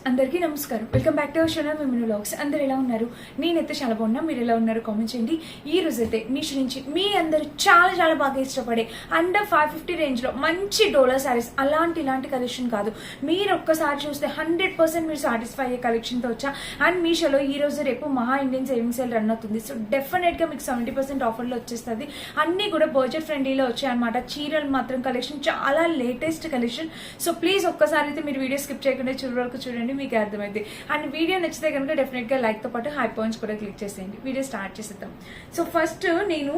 అందరికీ నమస్కారం. Welcome back to our channel Miminu vlogs. అందరు ఎలా ఉన్నారు? నేనైతే చాలా బాగున్నా. మీరు ఎలా ఉన్నారు కామెంట్ చేయండి. ఈ రోజు అయితే మీషో నుంచి మీ అందరూ చాలా చాలా బాగా ఇష్టపడే అండర్ 550 రేంజ్ లో మంచి డోలా సారీస్, ఇలాంటి కలెక్షన్ కాదు, మీరు ఒక్కసారి చూస్తే 100% మీరు సాటిస్ఫై అయ్యే కలెక్షన్ తో వచ్చా. అండ్ మీషోలో ఈ రోజు రేపు మహా ఇండియన్ సేవింగ్ సేల్ రన్ అవుతుంది. సో డెఫినెట్ గా మీకు 70% ఆఫర్ లో వచ్చేస్తుంది. అన్ని కూడా బడ్జెట్ ఫ్రెండ్లీలో వచ్చాయి అనమాట. చీరలు మాత్రం కలెక్షన్ చాలా లేటెస్ట్ కలెక్షన్. సో ప్లీజ్ ఒక్కసారి అయితే మీరు వీడియో స్కిప్ చేయకుండా చివరి వరకు చూడండి, మీకు అర్థమైంది. అండ్ వీడియో నచ్చితే కనుక డెఫినెట్ గా లైక్ తో పాటు హై పాయింట్స్ కూడా క్లిక్ చేసేయండి. వీడియో స్టార్ట్ చేసేద్దాం. సో ఫస్ట్ నేను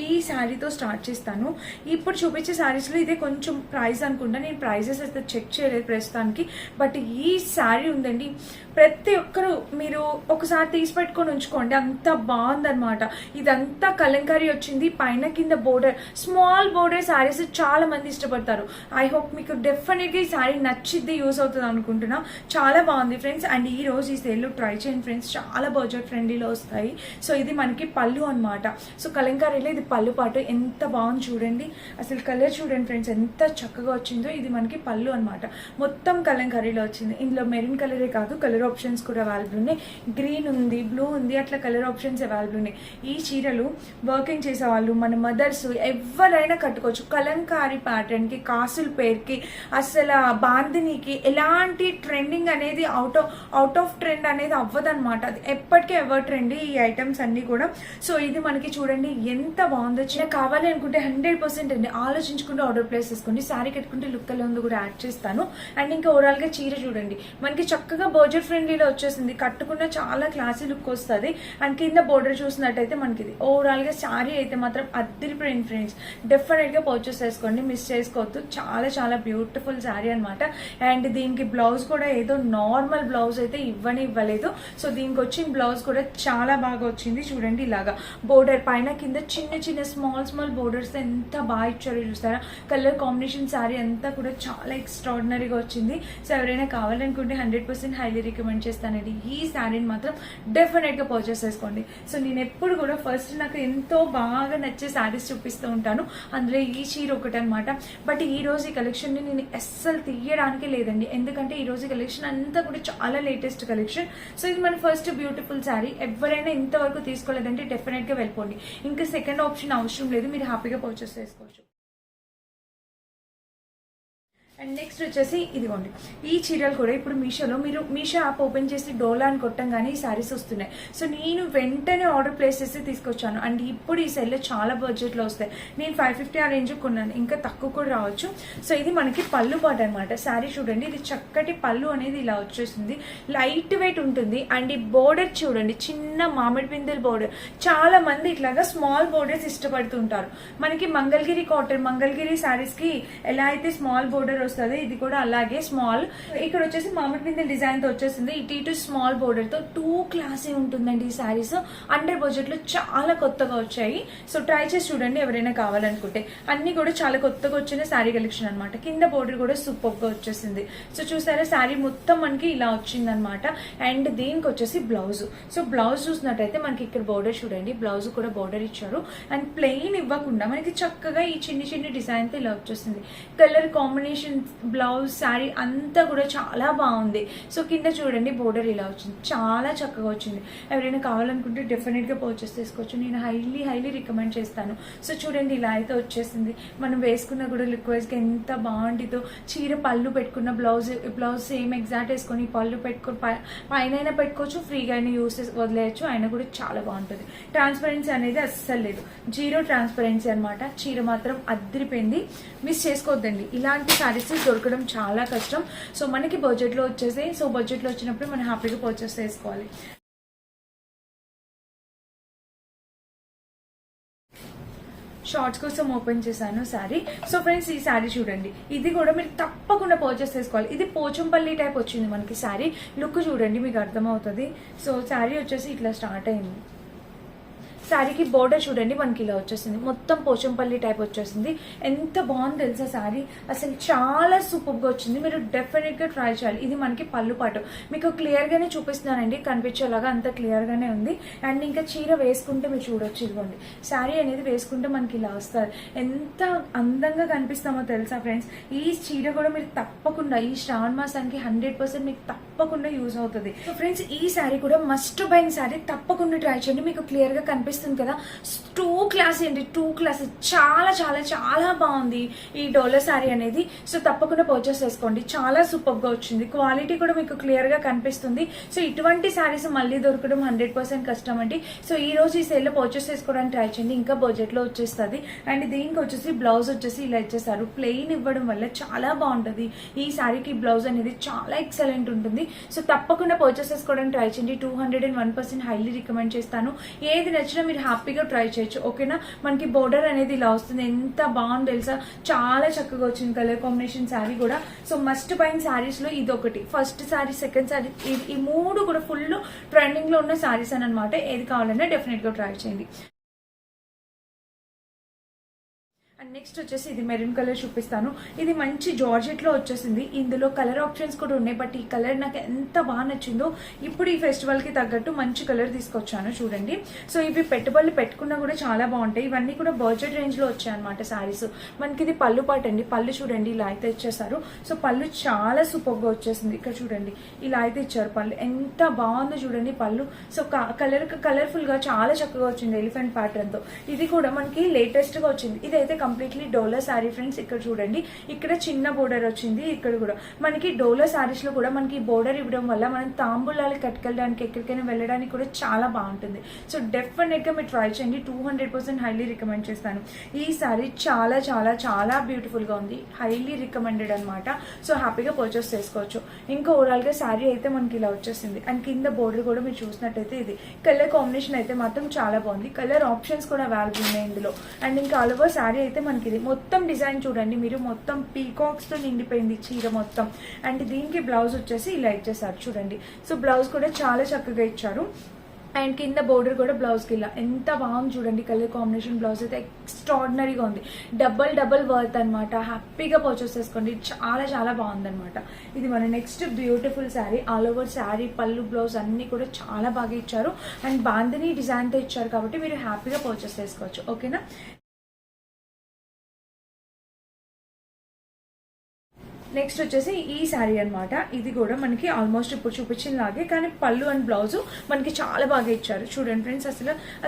ఈ శారీతో స్టార్ట్ చేస్తాను. ఇప్పుడు చూపించే శారీస్ లో ఇదే కొంచెం ప్రైస్ అనుకుంటా, నేను ప్రైజెస్ అయితే చెక్ చేయలేదు ప్రస్తుతానికి. బట్ ఈ శారీ ఉందండి, ప్రతి ఒక్కరు మీరు ఒకసారి తీసి పెట్టుకొని ఉంచుకోండి, అంత బాగుందనమాట. ఇదంతా కలంకారీ వచ్చింది, పైన కింద బోర్డర్, స్మాల్ బోర్డర్ శారీస్ చాలా మంది ఇష్టపడతారు. ఐ హోప్ మీకు డెఫినెట్ గా ఈ శారీ నచ్చిద్ది, యూస్ అవుతుంది అనుకుంటున్నా. చాలా బాగుంది ఫ్రెండ్స్. అండ్ ఈ రోజు ఈ సేల్ లో ట్రై చేయండి ఫ్రెండ్స్, చాలా బడ్జెట్ ఫ్రెండ్లీలో వస్తాయి. సో ఇది మనకి పళ్ళు అనమాట. సో కలంకారీలో ఇది పళ్ళు పాటు ఎంత బాగుంది చూడండి. అసలు కలర్ చూడండి ఫ్రెండ్స్, ఎంత చక్కగా వచ్చిందో. ఇది మనకి పళ్ళు అనమాట, మొత్తం కలంకారీలో వచ్చింది. ఇందులో మెరూన్ కలరే కాదు, కలర్ ఆప్షన్స్ కూడా అవైలబుల్ ఉన్నాయి. గ్రీన్ ఉంది, బ్లూ ఉంది, అట్లా కలర్ ఆప్షన్స్ అవైలబుల్ ఉన్నాయి. ఈ చీరలు వర్కింగ్ చేసే వాళ్ళు, మన మదర్స్ ఎవరైనా కట్టుకోవచ్చు. కలంకారీ ప్యాటర్న్ కి, కాసుల పేరుకి, అసలు బాందినికి ఎలాంటి ట్రెండింగ్ అనేది అవుట్ ఆఫ్ ట్రెండ్ అనేది అవ్వదన్నమాట. అది ఎప్పటికీ ఎవర్ ట్రెండ్ ఈ ఐటమ్స్ అన్ని కూడా. సో ఇది మనకి చూడండి ఎంత బాగుందో. చిన్న కావాలి అనుకుంటే 100% అండి ఆలోచించుకుంటూ ఆర్డర్ ప్లేస్ చేసుకోండి. శారీ కట్టుకుంటే లుక్ ఎలా ఉందో కూడా యాడ్ చేస్తాను. అండ్ ఇంకా ఓవరాల్ గా చీర చూడండి, మనకి చక్కగా బడ్జెట్ ఫ్రెండ్లీలో వచ్చేసింది. కట్టుకున్న చాలా క్లాసీ లుక్ వస్తుంది. అండ్ కింద బోర్డర్ చూసినట్టయితే మనకి ఇది ఓవరాల్ గా శారీ అయితే మాత్రం అదిరిపోయింది ఫ్రెండ్స్. డెఫినెట్ గా పర్చేస్ చేసుకోండి, మిస్ చేసుకోవద్దు. చాలా చాలా బ్యూటిఫుల్ శారీ అనమాట. అండ్ దీనికి బ్లౌజ్ కూడా ఏదో నార్మల్ బ్లౌజ్ అయితే ఇవ్వలేదు. సో దీనికి వచ్చిన బ్లౌజ్ కూడా చాలా బాగా వచ్చింది. చూడండి ఇలాగా బోర్డర్ పైన కింద చిన్న చిన్న స్మాల్ బోర్డర్స్ ఎంత బాగా ఇచ్చారో చూస్తారా. కలర్ కాంబినేషన్ శారీ అంతా కూడా చాలా ఎక్స్ట్రాడినరీగా వచ్చింది. సో ఎవరైనా కావాలనుకుంటే 100% హైలీ రికమెండ్ చేస్తానండి. ఈ శారీని మాత్రం డెఫినెట్ గా పర్చేస్ చేసుకోండి. సో నేను ఎప్పుడు కూడా ఫస్ట్ నాకు ఎంతో బాగా నచ్చే శారీస్ చూపిస్తూ ఉంటాను, అందులో ఈ చీర ఒకటి అనమాట. బట్ ఈ రోజు ఈ కలెక్షన్ ని నేను అస్సలు తీయడానికి లేదండి, ఎందుకంటే ఈ రోజు కలెక్షన్ అంతా కూడా చాలా లేటెస్ట్ కలెక్షన్. సో ఇది మన ఫస్ట్ బ్యూటిఫుల్ శారీ. ఎవరైనా ఇంతవరకు తీసుకోలేదంటే డెఫినెట్ గా వెళ్ళిపోండి. ఇంకా సెకండ్ ఆప్షన్ అవసరం లేదు, మీరు హ్యాపీగా పర్చేస్ చేసుకోవచ్చు. అండ్ నెక్స్ట్ వచ్చేసి ఇదిగోండి, ఈ చీరలు కూడా ఇప్పుడు మీషోలో మీరు మీషో యాప్ ఓపెన్ చేసి డోలా అని కొట్టంగానే ఈ శారీస్ వస్తున్నాయి. సో నేను వెంటనే ఆర్డర్ ప్లేస్ చేసి తీసుకొచ్చాను. అండ్ ఇప్పుడు ఈ సెల్లో చాలా బడ్జెట్లో వస్తాయి. నేను 550 ఆ రేంజ్ కొన్నాను, ఇంకా తక్కువ కూడా రావచ్చు. సో ఇది మనకి పళ్ళు పాట అనమాట. శారీ చూడండి, ఇది చక్కటి పళ్ళు అనేది ఇలా వచ్చేసింది, లైట్ వెయిట్ ఉంటుంది. అండ్ ఈ బోర్డర్ చూడండి, చిన్న మామిడి పిందెల బోర్డర్. చాలా మంది ఇట్లాగా స్మాల్ బోర్డర్స్ ఇష్టపడుతుంటారు. మనకి మంగళగిరి కాటన్, మంగళగిరి శారీస్ కి ఎలా అయితే స్మాల్ బోర్డర్ వస్తుంది, ఇది కూడా అలాగే స్మాల్. ఇక్కడ వచ్చేసి మామిడి పిందెల డిజైన్ తో వచ్చేసింది. ఇటు స్మాల్ బోర్డర్ తో 2 క్లాసీ ఉంటుందండి ఈ శారీస్. అండర్ బడ్జెట్ లో చాలా కొత్తగా వచ్చాయి. సో ట్రై చేసి చూడండి ఎవరైనా కావాలనుకుంటే. అన్ని కూడా చాలా కొత్తగా వచ్చిన శారీ కలెక్షన్ అనమాట. కింద బోర్డర్ కూడా సూపర్ గా వచ్చేసింది. సో చూసారా, శారీ మొత్తం మనకి ఇలా వచ్చింది అనమాట. అండ్ దీనికి వచ్చేసి బ్లౌజ్. సో బ్లౌజ్ చూసినట్టయితే మనకి ఇక్కడ బోర్డర్ చూడండి, బ్లౌజ్ కూడా బోర్డర్ ఇచ్చారు. అండ్ ప్లెయిన్ ఇవ్వకుండా మనకి చక్కగా ఈ చిన్ని డిజైన్ తో ఇలా వచ్చేసింది. కలర్ కాంబినేషన్, బ్లౌజ్, శారీ అంతా కూడా చాలా బాగుంది. సో కింద చూడండి బోర్డర్ ఇలా వచ్చింది, చాలా చక్కగా వచ్చింది. ఎవరైనా కావాలనుకుంటే డెఫినెట్ గా పర్చేస్ చేసుకోవచ్చు. నేను హైలీ రికమెండ్ చేస్తాను. సో చూడండి ఇలా అయితే వచ్చేసింది. మనం వేసుకున్న కూడా లుక్ వైజ్ గా ఎంత బాగుంటుందో. చీర పళ్ళు పెట్టుకున్న బ్లౌజ్ సేమ్ ఎగ్జాక్ట్ వేసుకొని పళ్ళు పెట్టుకొని పైన పెట్టుకోవచ్చు, ఫ్రీగా అయినా యూస్ వదిలేయచ్చు, అయినా కూడా చాలా బాగుంటుంది. ట్రాన్స్పరెన్సీ అనేది అస్సలు లేదు, జీరో ట్రాన్స్పరెన్సీ అనమాట. చీర మాత్రం అదిరిపోయింది, మిస్ చేసుకోవద్దండి. ఇలాంటి శారీస్ దొరకడం చాలా కష్టం. సో మనకి బడ్జెట్ లో వచ్చేసి, సో బడ్జెట్ లో వచ్చినప్పుడు మనం హ్యాపీగా పర్చేస్ చేసుకోవాలి. షార్ట్స్ కోసం ఓపెన్ చేశాను శారీ. సో ఫ్రెండ్స్ ఈ శారీ చూడండి, ఇది కూడా మీరు తప్పకుండా పర్చేస్ చేసుకోవాలి. ఇది పోచంపల్లి టైప్ వచ్చింది మనకి శారీ. లుక్ చూడండి, మీకు అర్థమవుతుంది. సో శారీ వచ్చేసి ఇట్లా స్టార్ట్ అయింది. శారీకి బోర్డర్ చూడండి మనకి ఇలా వచ్చేసింది, మొత్తం పోచంపల్లి టైప్ వచ్చేసింది. ఎంత బాగుంది తెలుసా శారీ, అసలు చాలా సూపర్ గా వచ్చింది. మీరు డెఫినెట్ గా ట్రై చేయాలి. ఇది మనకి పళ్ళు పాటు, మీకు క్లియర్ గానే చూపిస్తున్నానండి, కనిపించేలాగా అంత క్లియర్ గానే ఉంది. అండ్ ఇంకా చీర వేసుకుంటే మీరు చూడొచ్చు, ఇదిగోండి శారీ అనేది వేసుకుంటే మనకి ఇలా వస్తారు. ఎంత అందంగా కనిపిస్తామో తెలుసా ఫ్రెండ్స్. ఈ చీర కూడా మీరు తప్పకుండా ఈ శ్రావణ మాసానికి 100% మీకు తప్పకుండా యూజ్ అవుతుంది. సో ఫ్రెండ్స్, ఈ శారీ కూడా మస్ట్ బైన్ శారీ, తప్పకుండా ట్రై చేయండి. మీకు క్లియర్ గా కనిపిస్తుంది కదా, 2 క్లాస్ అండి, 2 క్లాస్, చాలా చాలా చాలా బాగుంది ఈ డోలా శారీ అనేది. సో తప్పకుండా పర్చేస్ చేసుకోండి, చాలా సూపర్ గా వచ్చింది. క్వాలిటీ కూడా మీకు క్లియర్ గా కనిపిస్తుంది. సో ఇటువంటి శారీస్ మళ్ళీ దొరకడం 100% కష్టం అండి. సో ఈ రోజు ఈ సేల్ లో పర్చేస్ చేసుకోవడానికి ట్రై చేయండి, ఇంకా బడ్జెట్ లో వచ్చేస్తుంది. అండ్ దీనికి వచ్చేసి బ్లౌజ్ వచ్చేసి ఇలా ఇచ్చేసారు, ప్లెయిన్ ఇవ్వడం వల్ల చాలా బాగుంటది. ఈ శారీకి బ్లౌజ్ అనేది చాలా ఎక్సలెంట్ ఉంటుంది. సో తప్పకుండా పర్చేస్ చేసుకోవడానికి ట్రై చేయండి, 201% హైలీ రికమెండ్ చేస్తాను. ఏది నచ్చినా మీరు హ్యాపీగా ట్రై చేయొచ్చు, ఓకేనా. మనకి బోర్డర్ అనేది ఇలా వస్తుంది, ఎంత బాగుంది తెలుసా, చాలా చక్కగా వచ్చింది కలర్ కాంబినేషన్ శారీ కూడా. సో మస్ట్ బైన్ శారీస్ లో ఇది ఒకటి, ఫస్ట్ శారీ, సెకండ్ శారీ, ఈ 3 కూడా ఫుల్ ట్రెండింగ్ లో ఉన్న శారీస్ అని అనమాట. ఏది కావాలన్నా డెఫినెట్ గా ట్రై చేయండి. అండ్ నెక్స్ట్ వచ్చేసి ఇది మెరూన్ కలర్ చూపిస్తాను. ఇది మంచి జార్జెట్ లో వచ్చేసింది. ఇందులో కలర్ ఆప్షన్స్ కూడా ఉన్నాయి, బట్ ఈ కలర్ నాకు ఎంత బాగా నచ్చిందో. ఇప్పుడు ఈ ఫెస్టివల్ కి తగ్గట్టు మంచి కలర్ తీసుకొచ్చాను చూడండి. సో ఇవి పెట్టుబడులు పెట్టుకున్నా కూడా చాలా బాగుంటాయి. ఇవన్నీ కూడా బడ్జెట్ రేంజ్ లో వచ్చాయి అనమాట శారీస్. మనకి ఇది పళ్ళు పాట అండి, పళ్ళు చూడండి ఇలా అయితే ఇచ్చేసారు. సో పళ్ళు చాలా సూపర్ గా వచ్చేసింది. ఇక్కడ చూడండి ఇలా అయితే ఇచ్చారు, పళ్ళు ఎంత బాగుందో చూడండి పళ్ళు. సో కలర్ఫుల్ గా చాలా చక్కగా వచ్చింది ఎలిఫెంట్ ప్యాటర్న్ తో. ఇది కూడా మనకి లేటెస్ట్ గా వచ్చింది. ఇదైతే కంప్లీట్లీ డోలా శారీ ఫ్రెండ్స్. ఇక్కడ చూడండి, ఇక్కడ చిన్న బోర్డర్ వచ్చింది. ఇక్కడ కూడా మనకి డోలా శారీస్ లో కూడా మనకి బోర్డర్ ఇవ్వడం వల్ల మనం తాంబూలాలు కట్టుకెళ్ళడానికి ఎక్కడికైనా వెళ్ళడానికి కూడా చాలా బాగుంటుంది. సో డెఫినెట్ గా మీరు ట్రై చేయండి, 200% హైలీ రికమెండ్ చేస్తాను. ఈ శారీ చాలా చాలా చాలా బ్యూటిఫుల్ గా ఉంది, హైలీ రికమెండెడ్ అనమాట. సో హ్యాపీగా పర్చేస్ చేసుకోవచ్చు. ఇంకా ఓవరాల్ గా శారీ అయితే మనకి ఇలా వచ్చేసింది. అండ్ కింద బోర్డర్ కూడా మీరు చూసినట్టయితే ఇది కలర్ కాంబినేషన్ అయితే మాత్రం చాలా బాగుంది. కలర్ ఆప్షన్స్ కూడా అవైలబుల్ ఉన్నాయి ఇందులో. అండ్ ఇంకా ఆల్ ఓవర్ శారీ అయితే మనకి ఇది మొత్తం డిజైన్ చూడండి మీరు, మొత్తం పీకాక్స్ తో నిండిపోయింది చీర మొత్తం. అండ్ దీనికి బ్లౌజ్ వచ్చేసి ఇలా ఇచ్చేసారు చూడండి. సో బ్లౌజ్ కూడా చాలా చక్కగా ఇచ్చారు. అండ్ కింద బోర్డర్ కూడా బ్లౌజ్ కి ఇలా ఎంత బాగుంది చూడండి. కలర్ కాంబినేషన్ బ్లౌజ్ అయితే ఎక్స్ట్రాడినరీగా ఉంది, డబల్ వర్త్ అనమాట. హ్యాపీగా పర్చేస్ చేసుకోండి, చాలా చాలా బాగుంది అనమాట. ఇది మన next beautiful sari. All over sari, పళ్ళు, బ్లౌజ్ అన్ని కూడా చాలా బాగా ఇచ్చారు. అండ్ బాందిని డిజైన్ తో ఇచ్చారు కాబట్టి మీరు హ్యాపీగా పర్చేస్ చేసుకోవచ్చు, ఓకేనా. నెక్స్ట్ వచ్చేసి ఈ శారీ అనమాట. ఇది కూడా మనకి ఆల్మోస్ట్ ఇప్పుడు చూపించిన లాగే, కానీ పళ్ళు అండ్ బ్లౌజ్ మనకి చాలా బాగా ఇచ్చారు చూడండి ఫ్రెండ్స్.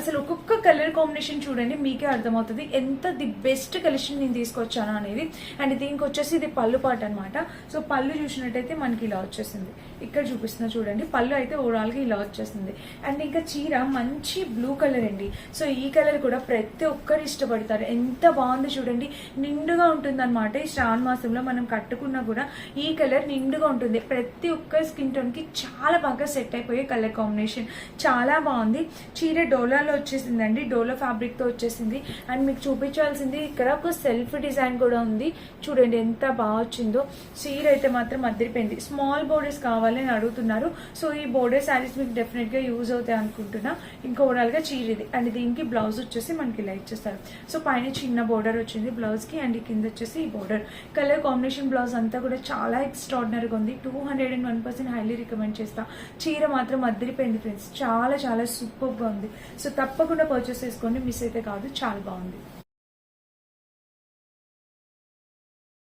అసలు ఒక్కొక్క కలర్ కాంబినేషన్ చూడండి, మీకే అర్థమవుతుంది ఎంత ది బెస్ట్ కలెక్షన్ నేను తీసుకొచ్చాను అనేది. అండ్ దీనికి వచ్చేసి ఇది పళ్ళు పాట అనమాట. సో పళ్ళు చూసినట్టయితే మనకి ఇలా వచ్చేసింది, ఇక్కడ చూపిస్తున్నా చూడండి. పళ్ళు అయితే ఓవరాల్ గా ఇలా వచ్చేసింది. అండ్ ఇంకా చీర మంచి బ్లూ కలర్ అండి. సో ఈ కలర్ కూడా ప్రతి ఒక్కరు ఇష్టపడతారు, ఎంత బాగుంది చూడండి. నిండుగా ఉంటుంది అనమాట. ఈ శ్రావణ మాసంలో మనం కట్టుకున్న కూడా ఈ కలర్ నిండుగా ఉంటుంది. ప్రతి ఒక్క స్కిన్ టోన్ కి చాలా బాగా సెట్ అయిపోయే కలర్ కాంబినేషన్, చాలా బాగుంది. చీర డోలాలో వచ్చేసిందండి, డోలా ఫ్యాబ్రిక్ తో వచ్చేసింది. అండ్ మీకు చూపించాల్సింది ఇక్కడ ఒక సెల్ఫ్ డిజైన్ కూడా ఉంది చూడండి, ఎంత బాగా వచ్చిందో. చీర అయితే మాత్రం అదిరిపోయింది. స్మాల్ బోర్డర్స్ కావాలని అడుగుతున్నారు. సో ఈ బోర్డర్ శారీస్ మీకు డెఫినెట్ గా యూజ్ అవుతాయి అనుకుంటున్నా. ఇంకా ఓవరాల్ గా చీర ఇది. అండ్ దీనికి బ్లౌజ్ వచ్చేసి మనకి ఇలా ఇచ్చేస్తారు. సో పైన చిన్న బోర్డర్ వచ్చింది బ్లౌజ్ కి, అండ్ కింద వచ్చేసి ఈ బోర్డర్. కలర్ కాంబినేషన్ బ్లౌజ్ అంతా కూడా చాలా ఎక్స్ట్రాడినరీగా ఉంది, 201% హైలీ రికమెండ్ చేస్తా. చీర మాత్రం అదిరిపోయింది ఫ్రెండ్స్, చాలా చాలా సూపర్ గా ఉంది. సో తప్పకుండా పర్చేస్ చేసుకోండి, మిస్ అయితే కాదు, చాలా బాగుంది.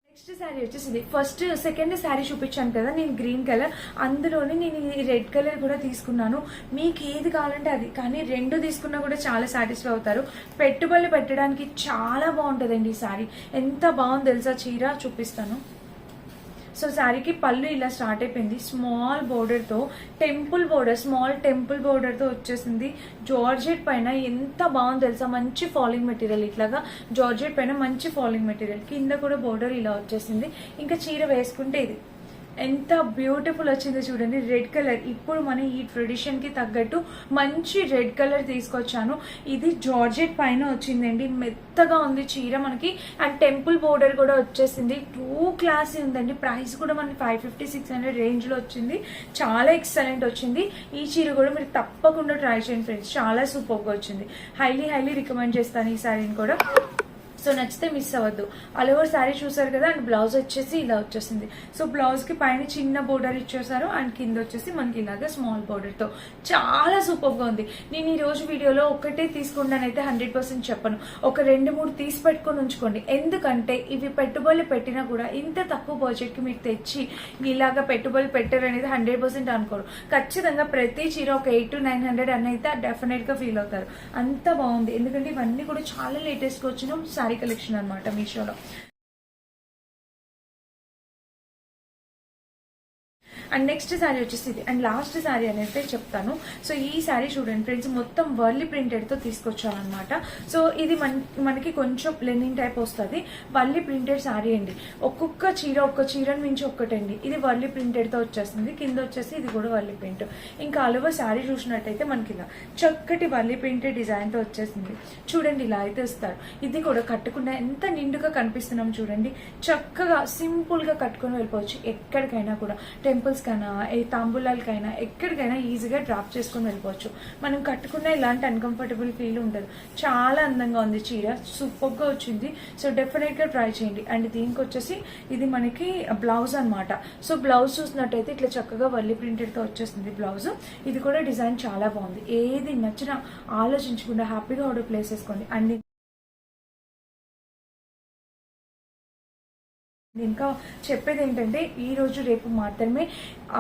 నెక్స్ట్ శారీ వచ్చేసి ఫస్ట్ సెకండ్ శారీ చూపించాను కదా నేను, గ్రీన్ కలర్. అందులోనే నేను ఈ రెడ్ కలర్ కూడా తీసుకున్నాను. మీకు ఏది కావాలంటే అది, కానీ 2 తీసుకున్నా కూడా చాలా సాటిస్ఫై అవుతారు. పెట్టుబడులు పెట్టడానికి చాలా బాగుంటుందండి ఈ శారీ. ఎంత బాగుంది తెలుసా చీర, చూపిస్తాను. సో శారీకి పళ్ళు ఇలా స్టార్ట్ అయిపోయింది, స్మాల్ బోర్డర్ తో, temple border, small temple border తో వచ్చేసింది. జార్జెట్ పైన ఎంత బాగుంది తెలుసా, మంచి ఫాలింగ్ మెటీరియల్. ఇట్లాగా జార్జెట్ పైన మంచి ఫాలింగ్ మెటీరియల్, కింద కూడా బోర్డర్ ఇలా వచ్చేసింది. ఇంకా చీర వేసుకుంటే ఇది ఎంత బ్యూటిఫుల్ వచ్చిందో చూడండి. రెడ్ కలర్, ఇప్పుడు మన ఈ ట్రెడిషన్ కి తగ్గట్టు మంచి రెడ్ కలర్ తీసుకొచ్చాను. ఇది జార్జెట్ పైన వచ్చిందండి, మెత్తగా ఉంది చీర మనకి. అండ్ టెంపుల్ బోర్డర్ కూడా వచ్చేసింది, 2 క్లాసీ ఉందండి. ప్రైస్ కూడా మనకి 550-600 రేంజ్ లో వచ్చింది, చాలా ఎక్సలెంట్ వచ్చింది. ఈ చీర కూడా మీరు తప్పకుండా ట్రై చేయండి ఫ్రెండ్స్, చాలా సూపర్ గా వచ్చింది. హైలీ రికమెండ్ చేస్తాను ఈ శారీని కూడా. సో సో నచ్చితే మిస్ అవ్వద్దు. ఆల్ ఓవర్ శారీ చూసారు కదా, అండ్ బ్లౌజ్ వచ్చేసి ఇలా వచ్చేసింది. సో బ్లౌజ్ కి పైన చిన్న బోర్డర్ ఇచ్చేసారు అండ్ కింద వచ్చేసి మనకి ఇలాగా స్మాల్ బోర్డర్ తో చాలా సూపర్ గా ఉంది. నేను ఈ రోజు వీడియోలో ఒకటే తీసుకుంటానైతే 100% చెప్పను, ఒక 2-3 తీసి పెట్టుకొని ఉంచుకోండి. ఎందుకంటే ఇవి పెట్టుబడులు పెట్టినా కూడా ఇంత తక్కువ బడ్జెట్ కి మీరు తెచ్చి ఇలాగా పెట్టుబడులు పెట్టారు అనేది 100% అనుకోరు. ఖచ్చితంగా ప్రతి చీర ఒక 800 to 900 అని అయితే డెఫినెట్ గా ఫీల్ అవుతారు. అంత బాగుంది, ఎందుకంటే ఇవన్నీ కూడా చాలా లేటెస్ట్ గా వచ్చిన శారీ కలెక్షన్ అన్నమాట మీషోలో. అండ్ నెక్స్ట్ శారీ వచ్చేసి ఇది, అండ్ లాస్ట్ శారీ అనేది చెప్తాను. సో ఈ శారీ చూడండి ఫ్రెండ్స్, మొత్తం వర్లీ ప్రింటెడ్ తో తీసుకొచ్చానమాట. సో ఇది మనకి కొంచెం లెనిన్ టైప్ వస్తుంది, వర్లీ ప్రింటెడ్ శారీ అండి. ఒక్క చీరని మించి ఒక్కటండి. ఇది వర్లీ ప్రింటెడ్ తో వచ్చేస్తుంది, కింద వచ్చేసి ఇది కూడా వర్లీ ప్రింట్. ఇంకా అలవ శారీ చూసినట్టయితే మనకి ఇలా చక్కటి వర్లీ ప్రింటెడ్ డిజైన్ తో వచ్చేసింది. చూడండి ఇలా అయితే వస్తారు. ఇది కూడా కట్టుకున్న ఎంత నిండుగా కనిపిస్తున్నాం చూడండి. చక్కగా సింపుల్ గా కట్టుకుని వెళ్ళిపోవచ్చు ఎక్కడికైనా కూడా, టెంపుల్స్ కైనా ఏ తాంబూలాలకైనా ఎక్కడికైనా ఈజీగా డ్రాప్ చేసుకుని వెళ్ళిపోవచ్చు. మనం కట్టుకున్న ఇలాంటి అన్కంఫర్టబుల్ ఫీల్ ఉండదు. చాలా అందంగా ఉంది చీర, సూపర్ గా వచ్చింది. సో డెఫినెట్ గా ట్రై చేయండి. అండ్ దీనికి వచ్చేసి ఇది మనకి బ్లౌజ్ అన్నమాట. సో బ్లౌజ్ చూసినట్టయితే ఇట్లా చక్కగా వర్లీ ప్రింటెడ్ తో వచ్చేసింది బ్లౌజ్. ఇది కూడా డిజైన్ చాలా బాగుంది. ఏది నచ్చినా ఆలోచించకుండా హ్యాపీగా ఆర్డర్ ప్లేస్ చేసుకోండి. అండ్ ఇంకా చెప్పేది ఏంటంటే ఈ రోజు రేపు మాత్రమే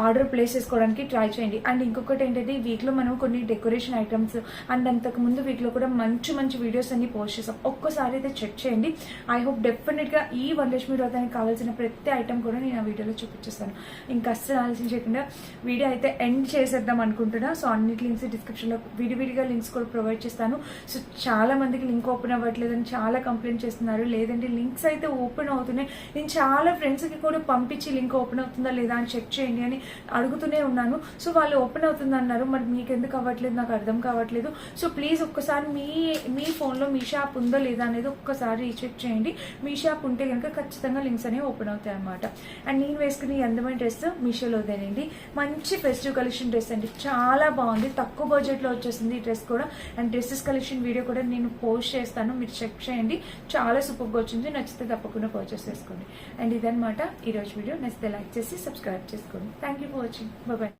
ఆర్డర్ ప్లేస్ చేసుకోవడానికి ట్రై చేయండి. అండ్ ఇంకొకటి ఏంటంటే ఈ వీక్ లో మనం కొన్ని డెకరేషన్ ఐటమ్స్ అండ్ అంతకు ముందు వీక్ లో కూడా మంచి మంచి వీడియోస్ అన్ని పోస్ట్ చేసాం. ఒక్కసారి అయితే చెక్ చేయండి. ఐ హోప్ డెఫినెట్ గా ఈ వరలక్ష్మి వ్రతానికి కావాల్సిన ప్రతి ఐటమ్ కూడా నేను ఆ వీడియోలో చూపించేస్తాను. ఇంకా అస్సలు ఆలోచించకుండా వీడియో అయితే ఎండ్ చేసేద్దాం అనుకుంటున్నా. సో అన్నిటి లింక్స్ డిస్క్రిప్షన్ లో విడివిడిగా లింక్స్ కూడా ప్రొవైడ్ చేస్తాను. సో చాలా మందికి లింక్ ఓపెన్ అవ్వట్లేదని చాలా కంప్లైంట్ చేస్తున్నారు. లేదంటే లింక్స్ అయితే ఓపెన్ అవుతున్నాయి. నేను చాలా ఫ్రెండ్స్ కి కూడా పంపించి లింక్ ఓపెన్ అవుతుందా లేదా అని చెక్ చేయండి అని అడుగుతూనే ఉన్నాను. సో వాళ్ళు ఓపెన్ అవుతుంది అన్నారు, మరి మీకు ఎందుకు అవ్వట్లేదు నాకు అర్థం కావట్లేదు. సో ప్లీజ్ ఒక్కసారి మీ ఫోన్లో మీ షాప్ ఉందో లేదా అనేది ఒక్కసారి చెక్ చేయండి. మీ షాప్ ఉంటే కనుక ఖచ్చితంగా లింక్స్ అనేవి ఓపెన్ అవుతాయి అన్నమాట. అండ్ నేను వేసుకుని అందమైన డ్రెస్ మీషోలోదేనండి. మంచి ఫెస్టివ్ కలెక్షన్ డ్రెస్ అండి, చాలా బాగుంది. తక్కువ బడ్జెట్ లో వచ్చేసింది ఈ డ్రెస్ కూడా. అండ్ డ్రెస్సెస్ కలెక్షన్ వీడియో కూడా నేను పోస్ట్ చేస్తాను, మీరు చెక్ చేయండి. చాలా సూపర్గా వచ్చింది. నచ్చితే తప్పకుండా పర్చేస్ చేసుకోండి. అండ్ ఇదన్నమాట ఈరోజు వీడియో. నచ్చితే లైక్ చేసి సబ్స్క్రైబ్ చేసుకోండి. Thank you for watching. Bye.